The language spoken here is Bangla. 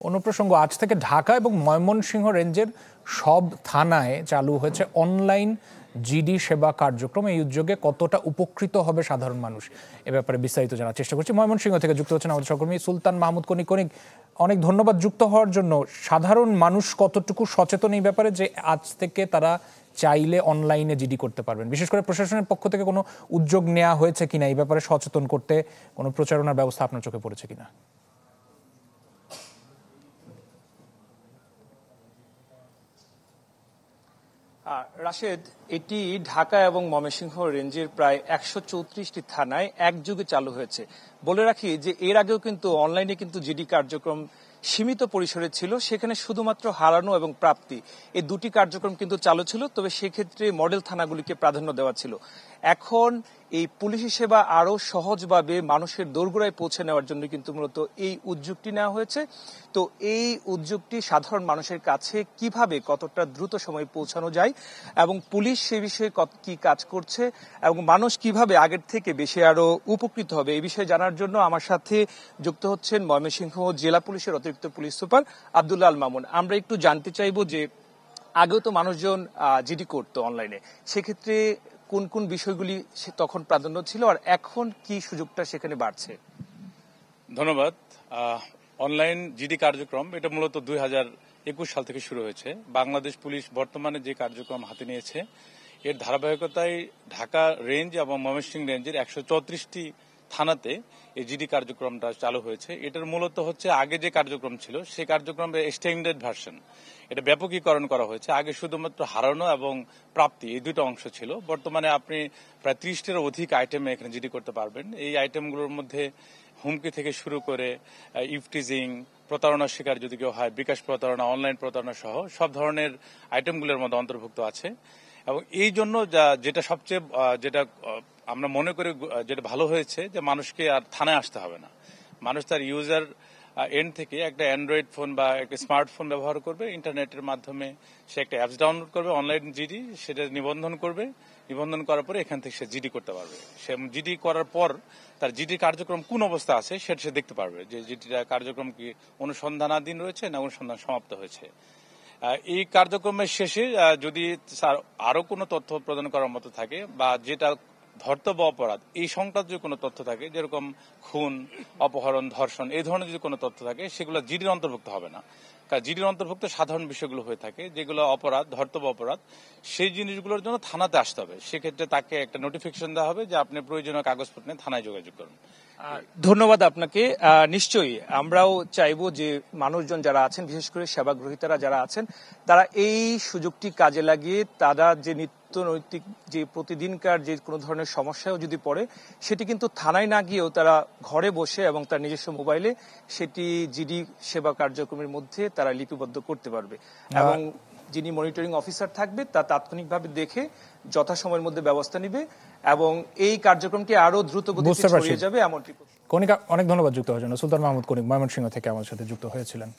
অন্য প্রসঙ্গ, আজ থেকে ঢাকা এবং ময়মনসিংহ রেঞ্জের সব থানায় চালু হয়েছে অনলাইন জিডি সেবা কার্যক্রম। এই উদ্যোগে কতটা উপকৃত হবে সাধারণ মানুষ, এ ব্যাপারে বিস্তারিত জানার চেষ্টা করছি। ময়মনসিংহ থেকে যুক্ত হচ্ছেন আমাদের সহকর্মী সুলতান মাহমুদ কনিক। অনেক ধন্যবাদ যুক্ত হওয়ার জন্য। সাধারণ মানুষ কতটুকু সচেতন এই ব্যাপারে যে আজ থেকে তারা চাইলে অনলাইনে জিডি করতে পারবেন? বিশেষ করে প্রশাসনের পক্ষ থেকে কোনো উদ্যোগ নেওয়া হয়েছে কিনা, এই ব্যাপারে সচেতন করতে কোনো প্রচারণার ব্যবস্থা আপনার চোখে পড়েছে কিনা? রাশেদ, এটি ঢাকা এবং ময়মনসিংহ রেঞ্জের প্রায় 134টি থানায় একযোগে চালু হয়েছে। বলে রাখি যে এর আগেও কিন্তু অনলাইনে কিন্তু জিডি কার্যক্রম সীমিত পরিসরে ছিল, সেখানে শুধুমাত্র হারানো এবং প্রাপ্তি এই দুটি কার্যক্রম কিন্তু চালু ছিল, তবে সেক্ষেত্রে মডেল থানাগুলিকে প্রাধান্য দেওয়া ছিল। এখন এই পুলিশি সেবা আরো সহজভাবে মানুষের দোরগোড়ায় পৌঁছে নেওয়ার জন্য কিন্তু মূলত এই উদ্যোগটি নেওয়া হয়েছে। তো এই উদ্যোগটি সাধারণ মানুষের কাছে কিভাবে কতটা দ্রুত সময়ে পৌঁছানো যায় এবং পুলিশ সে বিষয়ে কি কাজ করছে এবং মানুষ কিভাবে আগের থেকে বেশি আরো উপকৃত হবে এই বিষয়ে জানার জন্য আমার সাথে যুক্ত হচ্ছেন ময়মনসিংহ জেলা পুলিশের অতিরিক্ত পুলিশ সুপার আব্দুল্লাহ আল মামুন। আমরা একটু জানতে চাইবো যে আগেও তো মানুষজন জিডি করতো অনলাইনে, সেক্ষেত্রে কোন কোন বিষয়গুলি তখন প্রাধান্য ছিল আর এখন কি সুযোগটা সেখানে বাড়ছে? ধন্যবাদ। অনলাইন জিডি কার্যক্রম এটা মূলত 2021 সাল থেকে শুরু হয়েছে। বাংলাদেশ পুলিশ বর্তমানে যে কার্যক্রম হাতে নিয়েছে এর ধারাবাহিকতায় ঢাকা রেঞ্জ এবং ময়মনসিংহ রেঞ্জের 134টি থানাতে এই জিডি কার্যক্রমটা চালু হয়েছে। এটার মূলত হচ্ছে আগে যে কার্যক্রম ছিল সেই কার্যক্রমের এক্সটেন্ডেড ভার্সন, এটা ব্যাপকীকরণ করা হয়েছে। আগে শুধুমাত্র হারানো এবং প্রাপ্তি এই দুটো অংশ ছিল, বর্তমানে আপনি প্রায় 30টির অধিক আইটেমে এখানে জিডি করতে পারবেন। এই আইটেমগুলোর মধ্যে হুমকি থেকে শুরু করে ইফটিজিং, প্রতারণার শিকার যদি কেউ হয়, বিকাশ প্রতারণা, অনলাইন প্রতারণা সহ সব ধরনের আইটেমগুলোর মধ্যে অন্তর্ভুক্ত আছে। এবং এই জন্য যেটা সবচেয়ে যেটা আমরা মনে করি যেটা ভালো হয়েছে যে মানুষকে আর থানায় আসতে হবে না। মানুষ তার ইউজার এন্ড থেকে একটা অ্যান্ড্রয়েড ফোন বা একটা স্মার্টফোন ব্যবহার করবে, ইন্টারনেটের মাধ্যমে সে একটা অ্যাপস ডাউনলোড করবে, অনলাইন জিডি, সেটা নিবন্ধন করবে। নিবন্ধন করার পরে এখান থেকে সে জিডি করতে পারবে। সে জিডি করার পর তার জিডি কার্যক্রম কোন অবস্থা আছে সেটা সে দেখতে পারবে, যে জিডিটা কার্যক্রম কি অনুসন্ধানাধীন রয়েছে না অনুসন্ধান সমাপ্ত হয়েছে। এই কার্যক্রমের শেষে যদি আরো কোনো তথ্য প্রদান করার মতো থাকে বা যেটা ধর্তব্য অপরাধ এই সংক্রান্ত যদি কোনো তথ্য থাকে, যেরকম খুন, অপহরণ, ধর্ষণ, এই ধরনের যদি কোনো তথ্য থাকে সেগুলো জিডির অন্তর্ভুক্ত হবে না। কারণ জিডির অন্তর্ভুক্ত সাধারণ বিষয়গুলো হয়ে থাকে যেগুলো অপরাধ, ধর্তব্য অপরাধ, সেই জিনিসগুলোর জন্য থানাতে আসতে হবে। সেক্ষেত্রে তাকে একটা নোটিফিকেশন দেওয়া হবে যে আপনি প্রয়োজনীয় কাগজপত্র নিয়ে থানায় যোগাযোগ করুন। ধন্যবাদ আপনাকে। নিশ্চয়ই আমরাও চাইবো যে মানুষজন যারা আছেন, বিশেষ করে সেবাগ্রহীতারা যারা আছেন, তারা এই সুযোগটি কাজে লাগিয়ে তারা যে নৈতিক যে প্রতিদিনকার যে কোনো ধরনের সমস্যাও যদি পড়ে সেটি কিন্তু থানায় না গিয়েও তারা ঘরে বসে এবং তার নিজস্ব মোবাইলে সেটি জিডি সেবা কার্যক্রমের মধ্যে তারা লিপিবদ্ধ করতে পারবে এবং যিনি মনিটরিং অফিসার থাকবে তা তাৎক্ষণিকভাবে দেখে যথাসময়ের মধ্যে ব্যবস্থা নিবে এবং এই কার্যক্রমটি আরো দ্রুত গতিতে ছড়িয়ে যাবে এমনটি। কনিকা, অনেক ধন্যবাদ যুক্ত হওয়ার জন্য। সুলতান মাহমুদ কনিক ময়মনসিংহ থেকে আমাদের সাথে যুক্ত হয়েছিলেন।